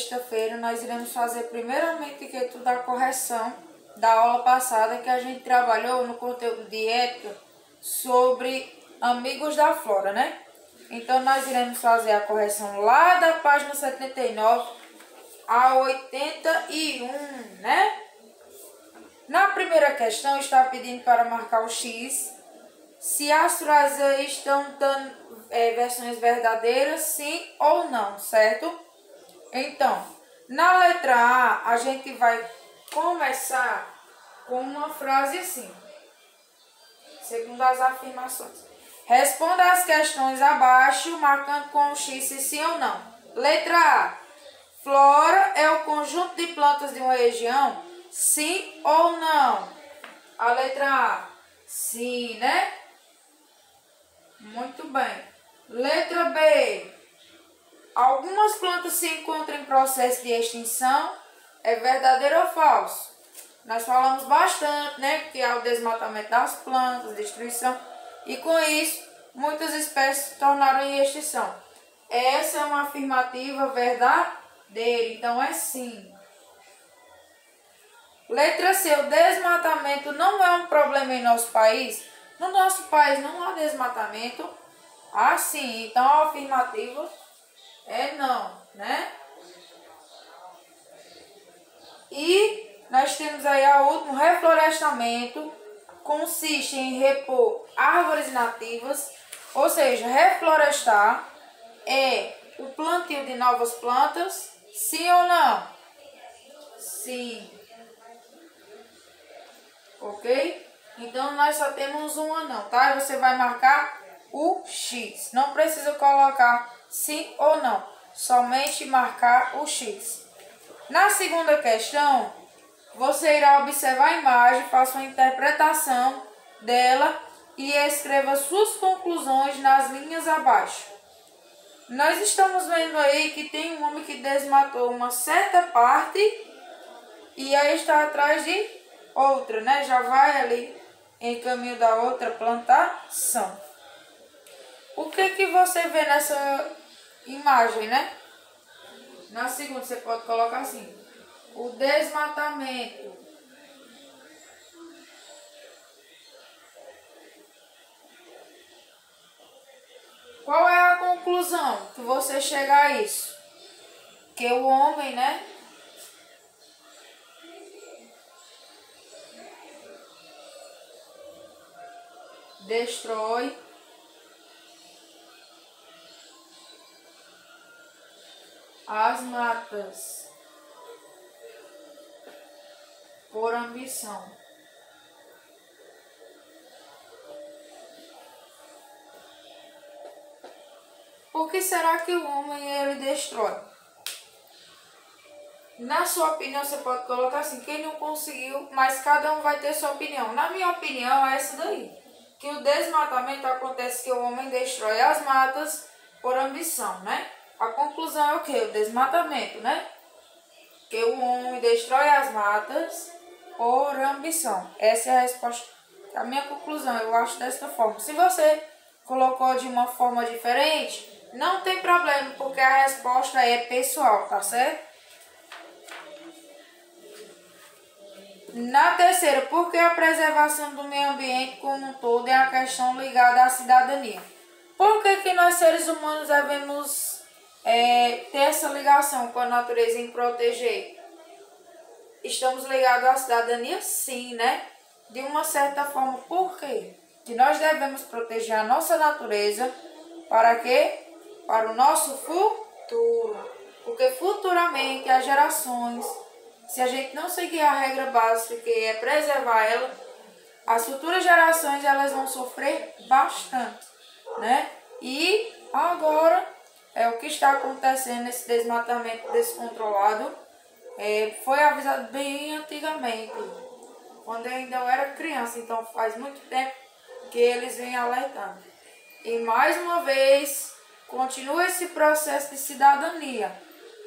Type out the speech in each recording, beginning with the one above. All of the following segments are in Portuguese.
sexta-feira nós iremos fazer primeiramente que tudo a correção da aula passada que a gente trabalhou no conteúdo de ética sobre amigos da flora, né? Então nós iremos fazer a correção lá da página 79 a 81, né? Na primeira questão está pedindo para marcar o X se as frases aí estão dando versões verdadeiras, sim ou não, certo? Então, na letra A, a gente vai começar com uma frase assim, segundo as afirmações. Responda as questões abaixo, marcando com o X se sim ou não. Letra A. Flora é o conjunto de plantas de uma região? Sim ou não? A letra A. Sim, né? Muito bem. Letra B. Algumas plantas se encontram em processo de extinção. É verdadeiro ou falso? Nós falamos bastante, né? Que há o desmatamento das plantas, destruição. E com isso, muitas espécies se tornaram em extinção. Essa é uma afirmativa verdadeira. Então é sim. Letra C. O desmatamento não é um problema em nosso país? No nosso país não há desmatamento. Ah, sim. Então a afirmativa é não, né? E nós temos aí a última. Reflorestamento consiste em repor árvores nativas, ou seja, reflorestar é o plantio de novas plantas, sim ou não? Sim. Ok? Então nós só temos um não, tá? E você vai marcar o X. Não precisa colocar sim ou não, somente marcar o X. Na segunda questão, você irá observar a imagem, faça uma interpretação dela e escreva suas conclusões nas linhas abaixo. Nós estamos vendo aí que tem um homem que desmatou uma certa parte e aí está atrás de outra, né? Já vai ali em caminho da outra plantação. O que você vê nessa imagem, né? Na segunda você pode colocar assim: o desmatamento. Qual é a conclusão que você chega a isso? Que o homem, né? Destrói as matas por ambição. Por que será que o homem ele destrói? Na sua opinião, você pode colocar assim: quem não conseguiu, mas cada um vai ter sua opinião. Na minha opinião, é essa daí. Que o desmatamento acontece que o homem destrói as matas por ambição, né? A conclusão é o quê? O desmatamento, né? Que o homem destrói as matas por ambição. Essa é a resposta, a minha conclusão. Eu acho desta forma. Se você colocou de uma forma diferente, não tem problema, porque a resposta é pessoal, tá certo? Na terceira, por que a preservação do meio ambiente como um todo é uma questão ligada à cidadania? Por que nós seres humanos devemos ter essa ligação com a natureza em proteger? Estamos ligados à cidadania? Sim, né? De uma certa forma. Por quê? Que nós devemos proteger a nossa natureza para quê? Para o nosso futuro. Porque futuramente as gerações, se a gente não seguir a regra básica, que é preservar ela, as futuras gerações elas vão sofrer bastante, né? E agora é o que está acontecendo, esse desmatamento descontrolado. Foi avisado bem antigamente, quando eu ainda era criança, então faz muito tempo que eles vêm alertando. E mais uma vez, continua esse processo de cidadania.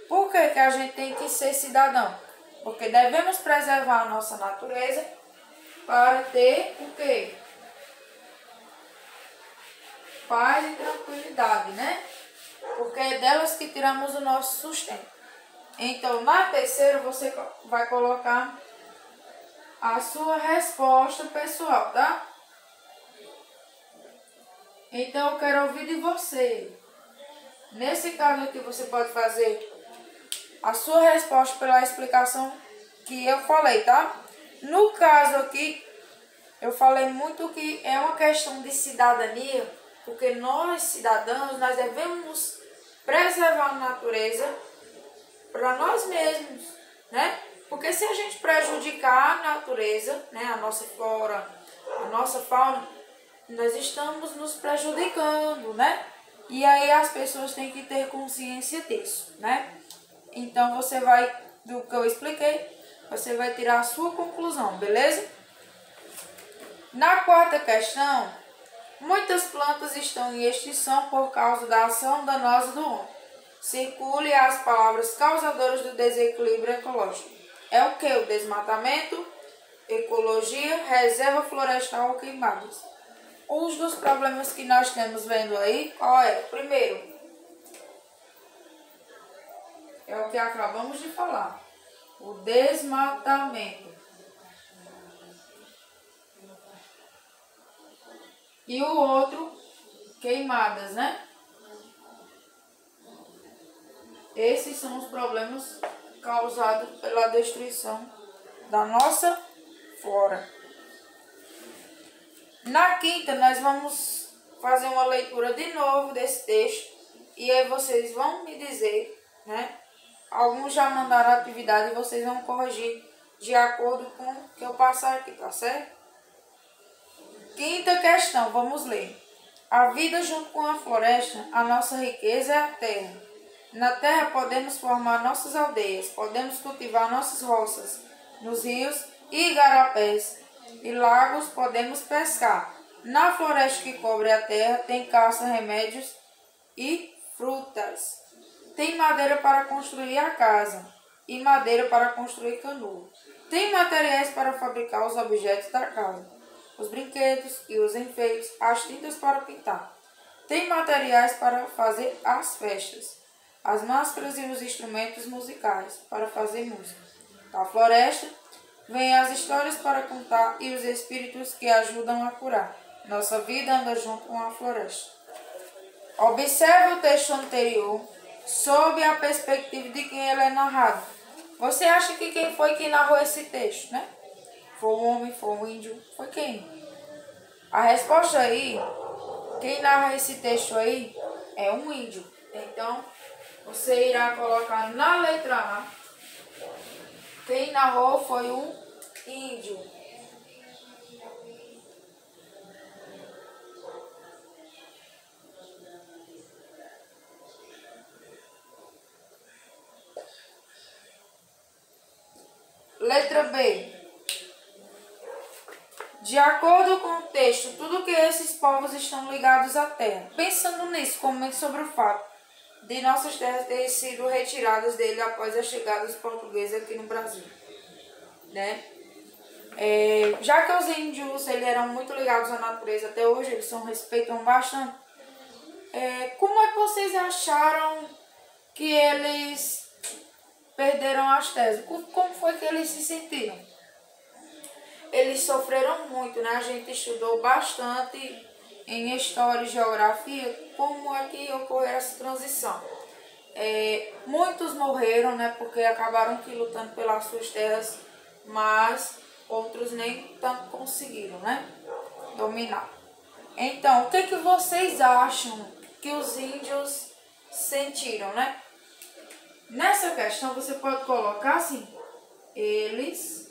Por que a gente tem que ser cidadão? Porque devemos preservar a nossa natureza para ter o quê? Paz e tranquilidade, né? Porque é delas que tiramos o nosso sustento. Então, na terceira, você vai colocar a sua resposta pessoal, tá? Então, eu quero ouvir de você. Nesse caso aqui, você pode fazer a sua resposta pela explicação que eu falei, tá? No caso aqui, eu falei muito que é uma questão de cidadania, porque nós, cidadãos, nós devemos preservar a natureza para nós mesmos, né? Porque se a gente prejudicar a natureza, né, a nossa flora, a nossa fauna, nós estamos nos prejudicando, né? E aí as pessoas têm que ter consciência disso, né? Então você vai, do que eu expliquei, você vai tirar a sua conclusão, beleza? Na quarta questão, muitas plantas estão em extinção por causa da ação danosa do homem. Circule as palavras causadoras do desequilíbrio ecológico. É o que? O desmatamento, ecologia, reserva florestal ou queimadas. Um dos problemas que nós temos vendo aí, qual é? Primeiro, é o que acabamos de falar, o desmatamento. E o outro, queimadas, né? Esses são os problemas causados pela destruição da nossa flora. Na quinta, nós vamos fazer uma leitura de novo desse texto e aí vocês vão me dizer, né? Alguns já mandaram a atividade e vocês vão corrigir de acordo com o que eu passar aqui, tá certo? Quinta questão, vamos ler. A vida junto com a floresta, a nossa riqueza é a terra. Na terra podemos formar nossas aldeias, podemos cultivar nossas roças, nos rios e igarapés e lagos podemos pescar. Na floresta que cobre a terra tem caça, remédios e frutas. Tem madeira para construir a casa e madeira para construir canoa. Tem materiais para fabricar os objetos da casa, os brinquedos e os enfeites, as tintas para pintar. Tem materiais para fazer as festas, as máscaras e os instrumentos musicais para fazer música. Da floresta vêm as histórias para contar e os espíritos que ajudam a curar. Nossa vida anda junto com a floresta. Observe o texto anterior sob a perspectiva de quem ele é narrado. Você acha que quem foi que narrou esse texto, né? Foi o homem, foi o índio, foi quem? A resposta aí, quem narra esse texto aí é um índio. Então, você irá colocar na letra A, quem narrou foi um índio. Letra B. De acordo com o texto, tudo que esses povos estão ligados à terra. Pensando nisso, comente sobre o fato de nossas terras terem sido retiradas dele após a chegada dos portugueses aqui no Brasil, né? Já que os índios eles eram muito ligados à natureza até hoje, eles respeitam bastante. Como é que vocês acharam que eles perderam as terras? Como foi que eles se sentiram? Eles sofreram muito, né? A gente estudou bastante em história e geografia como é que ocorreu essa transição. Muitos morreram, né? Porque acabaram que lutando pelas suas terras, mas outros nem tanto conseguiram, né? Dominar. Então, o que vocês acham que os índios sentiram, né? Nessa questão você pode colocar assim: eles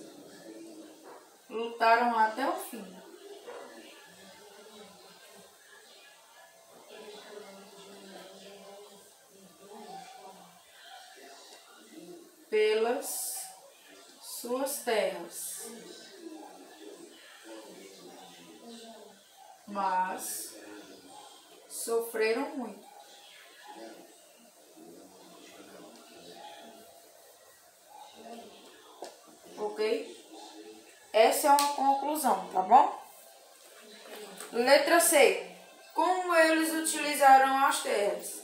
lutaram até o fim. Pelas suas terras. Mas sofreram muito. Ok? Essa é uma conclusão, tá bom? Letra C. Como eles utilizaram as terras?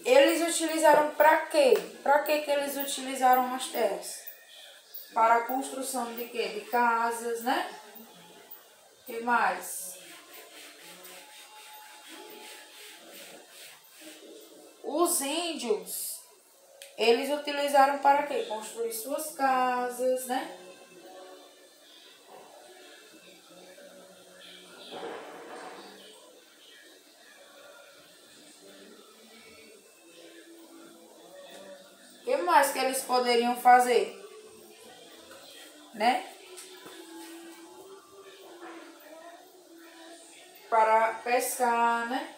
eles utilizaram para quê? Para que eles utilizaram as terras? Para a construção de quê? De casas, né? O que mais? Os índios, eles utilizaram para quê? Construir suas casas, né? O que mais que eles poderiam fazer? Né? Para pescar, né?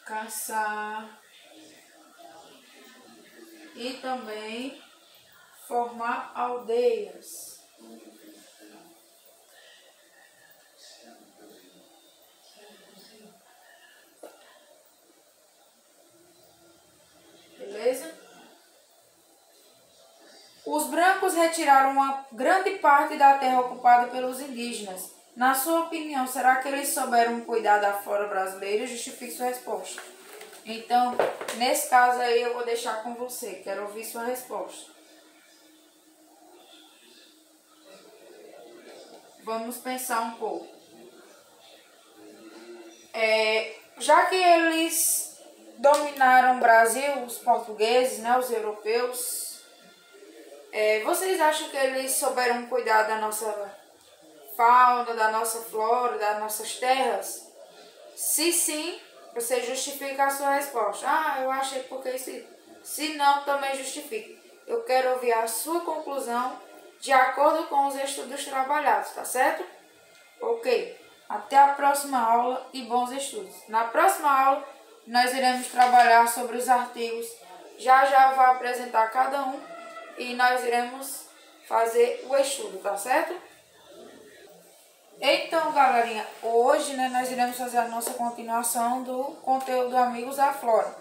Caçar. E também formar aldeias. Beleza? Os brancos retiraram uma grande parte da terra ocupada pelos indígenas. Na sua opinião, será que eles souberam cuidar da flora brasileira? Justifique sua resposta. Então, nesse caso aí, eu vou deixar com você. Quero ouvir sua resposta. Vamos pensar um pouco. Já que eles dominaram o Brasil, os portugueses, né, os europeus, vocês acham que eles souberam cuidar da nossa fauna, da nossa flora, das nossas terras? Se sim, você justifica a sua resposta. Ah, eu achei porque isso. Se não, também justifique. Eu quero ouvir a sua conclusão de acordo com os estudos trabalhados, tá certo? Ok. Até a próxima aula e bons estudos. Na próxima aula, nós iremos trabalhar sobre os artigos. Já já vou apresentar cada um e nós iremos fazer o estudo, tá certo? Então, galerinha, hoje, né, nós iremos fazer a nossa continuação do conteúdo Amigos da Flora.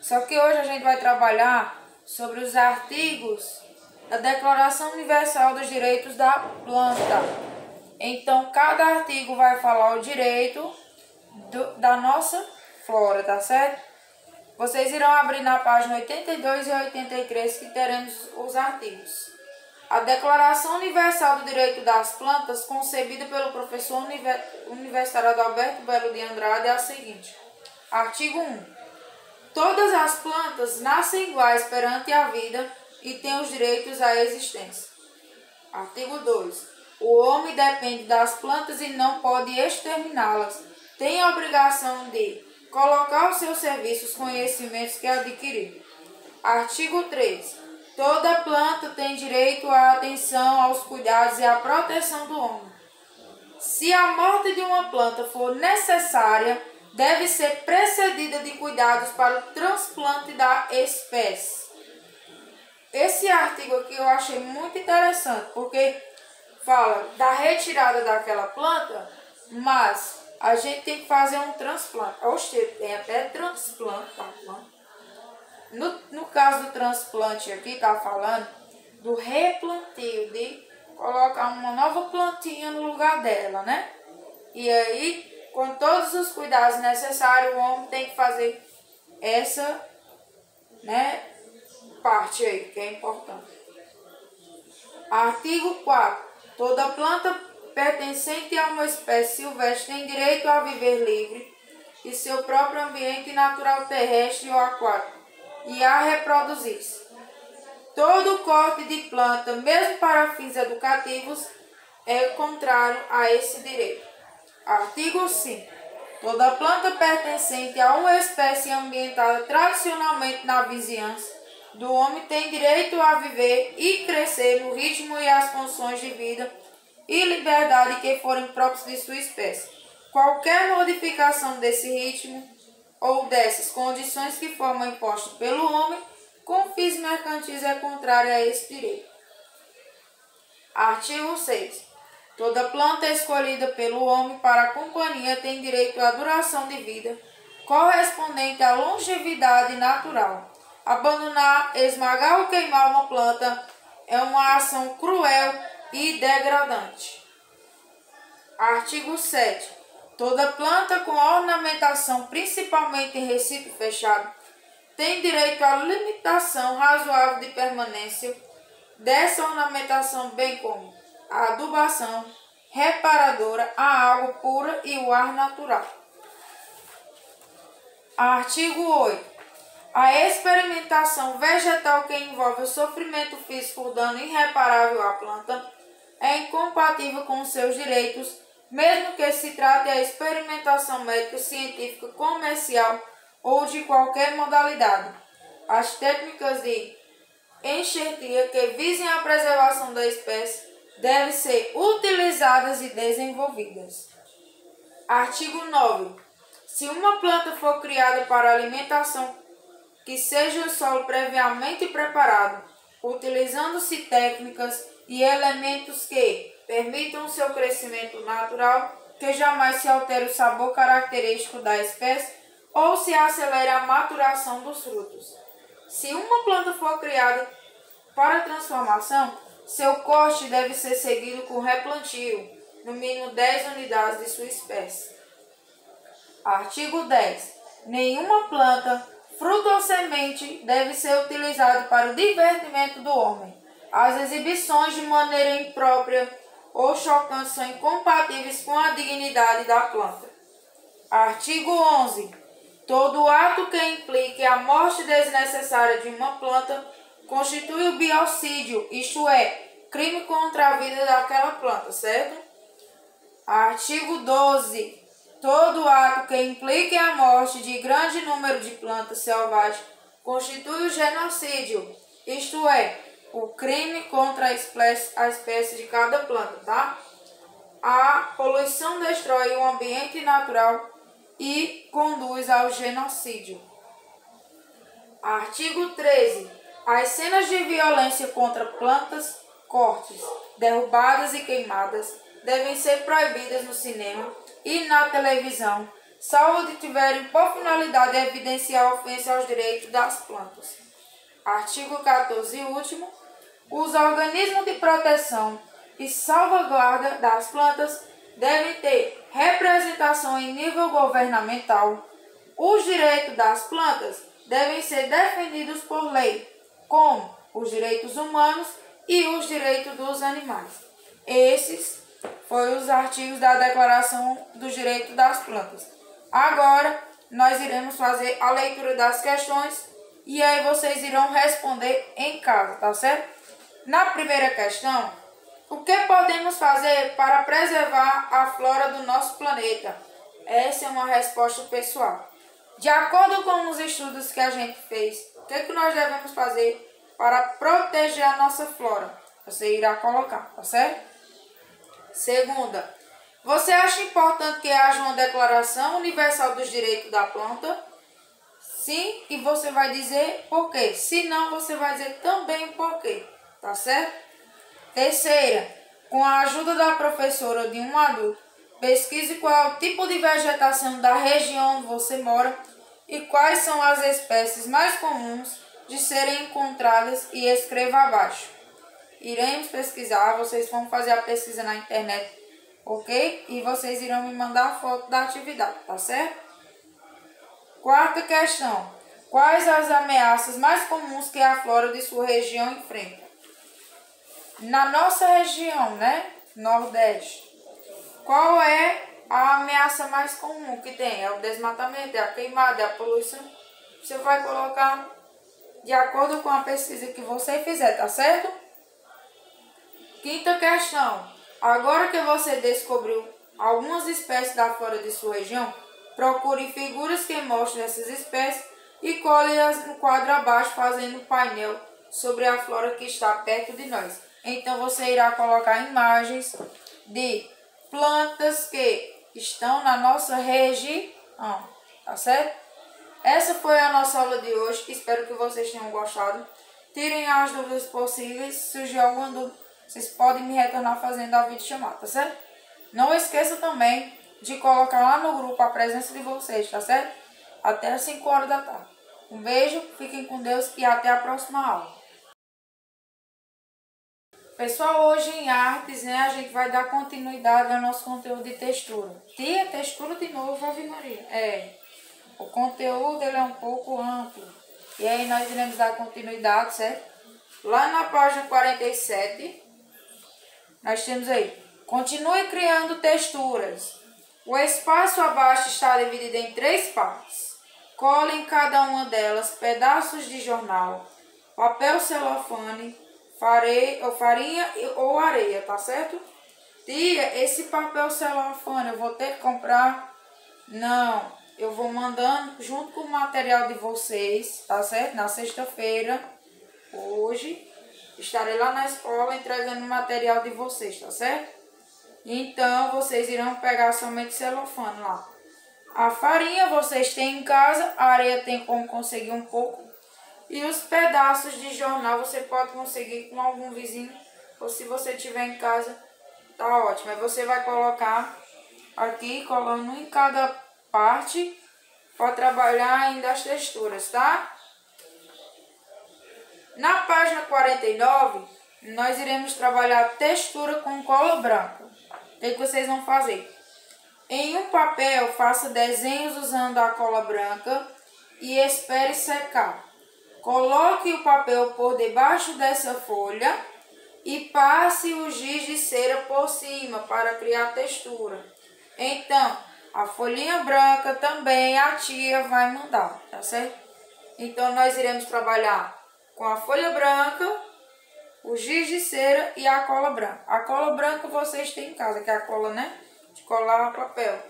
Só que hoje a gente vai trabalhar sobre os artigos da Declaração Universal dos Direitos da Planta. Então, cada artigo vai falar o direito da nossa flora, tá certo? Vocês irão abrir na página 82 e 83 que teremos os artigos. A Declaração Universal do Direito das Plantas, concebida pelo professor universitário Adalberto Belo de Andrade, é a seguinte. Artigo 1. Todas as plantas nascem iguais perante a vida e têm os direitos à existência. Artigo 2. O homem depende das plantas e não pode exterminá-las. Tem a obrigação de colocar ao seu serviço os conhecimentos que adquiriu. Artigo 3. Toda planta tem direito à atenção, aos cuidados e à proteção do homem. Se a morte de uma planta for necessária, deve ser precedida de cuidados para o transplante da espécie. Esse artigo aqui eu achei muito interessante, porque fala da retirada daquela planta, mas a gente tem que fazer um transplante. Oxe, tem até transplante, tá falando? No caso do transplante aqui, está falando do replantio, de colocar uma nova plantinha no lugar dela, né? E aí, com todos os cuidados necessários, o homem tem que fazer essa, né, parte aí, que é importante. Artigo 4. Toda planta pertencente a uma espécie silvestre tem direito a viver livre em seu próprio ambiente natural terrestre ou aquático e a reproduzir-se. Todo corte de planta, mesmo para fins educativos, é contrário a esse direito. Artigo 5. Toda planta pertencente a uma espécie ambientada tradicionalmente na vizinhança do homem tem direito a viver e crescer no ritmo e as condições de vida e liberdade que forem próprios de sua espécie. Qualquer modificação desse ritmo ou dessas condições que formam impostas pelo homem com fins mercantis é contrária a esse direito. Artigo 6. Toda planta escolhida pelo homem para a companhia tem direito à duração de vida correspondente à longevidade natural. Abandonar, esmagar ou queimar uma planta é uma ação cruel e degradante. Artigo 7. Toda planta com ornamentação, principalmente em recinto fechado, tem direito à limitação razoável de permanência dessa ornamentação, bem como a adubação reparadora, a água pura e o ar natural. Artigo 8. A experimentação vegetal que envolve o sofrimento físico ou dano irreparável à planta é incompatível com os seus direitos, mesmo que se trate de experimentação médica, científica, comercial ou de qualquer modalidade. As técnicas de enxertia que visem a preservação da espécie devem ser utilizadas e desenvolvidas. Artigo 9. Se uma planta for criada para alimentação que seja o solo previamente preparado, utilizando-se técnicas e elementos que permitam o seu crescimento natural, que jamais se altere o sabor característico da espécie ou se acelere a maturação dos frutos. Se uma planta for criada para transformação, seu corte deve ser seguido com replantio, no mínimo 10 unidades de sua espécie. Artigo 10. Nenhuma planta, fruto ou semente deve ser utilizado para o divertimento do homem. As exibições de maneira imprópria ou chocante são incompatíveis com a dignidade da planta. Artigo 11. Todo ato que implique a morte desnecessária de uma planta constitui o biocídio, isto é, crime contra a vida daquela planta, certo? Artigo 12. Todo ato que implique a morte de grande número de plantas selvagens constitui o genocídio, isto é, o crime contra a espécie de cada planta, tá? A poluição destrói o ambiente natural e conduz ao genocídio. Artigo 13. As cenas de violência contra plantas, cortes, derrubadas e queimadas devem ser proibidas no cinema e na televisão, salvo de tiverem por finalidade evidenciar a ofensa aos direitos das plantas. Artigo 14 e último. Os organismos de proteção e salvaguarda das plantas devem ter representação em nível governamental. Os direitos das plantas devem ser defendidos por lei, como os direitos humanos e os direitos dos animais. Esses foram os artigos da Declaração dos Direitos das Plantas. Agora, nós iremos fazer a leitura das questões e aí vocês irão responder em casa, tá certo? Na primeira questão, o que podemos fazer para preservar a flora do nosso planeta? Essa é uma resposta pessoal. De acordo com os estudos que a gente fez, o que nós devemos fazer para proteger a nossa flora? Você irá colocar, tá certo? Segunda, você acha importante que haja uma Declaração Universal dos Direitos da Planta? Sim, e você vai dizer por quê. Se não, você vai dizer também o porquê, tá certo? Terceira, com a ajuda da professora ou de um adulto, pesquise qual é o tipo de vegetação da região onde você mora e quais são as espécies mais comuns de serem encontradas e escreva abaixo. Iremos pesquisar, vocês vão fazer a pesquisa na internet, ok? E vocês irão me mandar a foto da atividade, tá certo? Quarta questão. Quais as ameaças mais comuns que a flora de sua região enfrenta? Na nossa região, né? Nordeste. Qual é a ameaça mais comum que tem? É o desmatamento, é a queimada, é a poluição. Você vai colocar de acordo com a pesquisa que você fizer, tá certo? Quinta questão. Agora que você descobriu algumas espécies da flora de sua região, procure figuras que mostrem essas espécies e colhe-as no quadro abaixo, fazendo um painel sobre a flora que está perto de nós. Então, você irá colocar imagens de plantas que estão na nossa região, tá certo? Essa foi a nossa aula de hoje. Espero que vocês tenham gostado. Tirem as dúvidas possíveis. Se surgir alguma dúvida, vocês podem me retornar fazendo a videochamada, tá certo? Não esqueça também de colocar lá no grupo a presença de vocês, tá certo? Até às 5 horas da tarde. Um beijo, fiquem com Deus e até a próxima aula. Pessoal, hoje em artes, né, a gente vai dar continuidade ao nosso conteúdo de textura. Tia, textura de novo, Ave Maria. O conteúdo ele é um pouco amplo. E aí nós iremos dar continuidade, certo? Lá na página 47, nós temos aí, continue criando texturas. O espaço abaixo está dividido em 3 partes. Cole em cada uma delas pedaços de jornal, papel celofane, farinha ou areia, tá certo? Tia, esse papel celofane eu vou ter que comprar? Não, eu vou mandando junto com o material de vocês, tá certo? Na sexta-feira, hoje, estarei lá na escola entregando o material de vocês, tá certo? Então, vocês irão pegar somente celofane lá. A farinha vocês têm em casa, a areia tem como conseguir um pouco. E os pedaços de jornal você pode conseguir com algum vizinho, ou se você tiver em casa, tá ótimo. Aí você vai colocar aqui, colando em cada parte, para trabalhar ainda as texturas, tá? Na página 49, nós iremos trabalhar textura com cola branca. O que vocês vão fazer? Em um papel, faça desenhos usando a cola branca e espere secar. Coloque o papel por debaixo dessa folha e passe o giz de cera por cima para criar textura. Então, a folhinha branca também a tia vai mandar, tá certo? Então, nós iremos trabalhar com a folha branca, o giz de cera e a cola branca. A cola branca vocês têm em casa, que é a cola, né, de colar papel.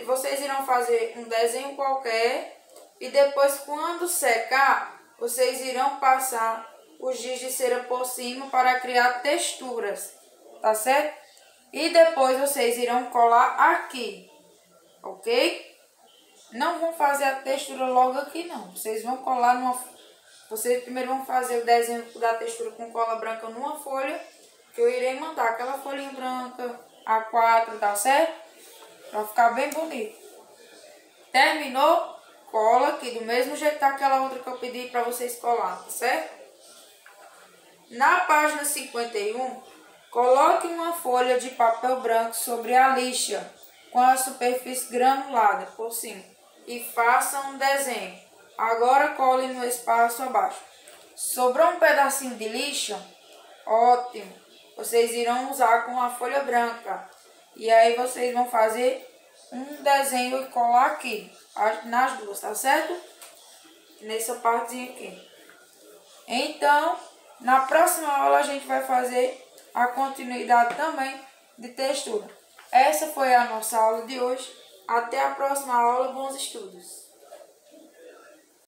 Vocês irão fazer um desenho qualquer e depois, quando secar, vocês irão passar o giz de cera por cima para criar texturas, tá certo? E depois vocês irão colar aqui, ok? Não vão fazer a textura logo aqui não. Vocês vão colar Vocês primeiro vão fazer o desenho da textura com cola branca numa folha, que eu irei mandar aquela folhinha branca A4, tá certo? Para ficar bem bonito. Terminou? Cola aqui, do mesmo jeito daquela outra que eu pedi para vocês colar, tá certo? Na página 51, coloque uma folha de papel branco sobre a lixa, com a superfície granulada por cima, e faça um desenho. Agora cole no espaço abaixo. Sobrou um pedacinho de lixa? Ótimo! Vocês irão usar com a folha branca. E aí vocês vão fazer um desenho e colar aqui, nas duas, tá certo? Nessa partezinha aqui. Então, na próxima aula a gente vai fazer a continuidade também de textura. Essa foi a nossa aula de hoje. Até a próxima aula. Bons estudos!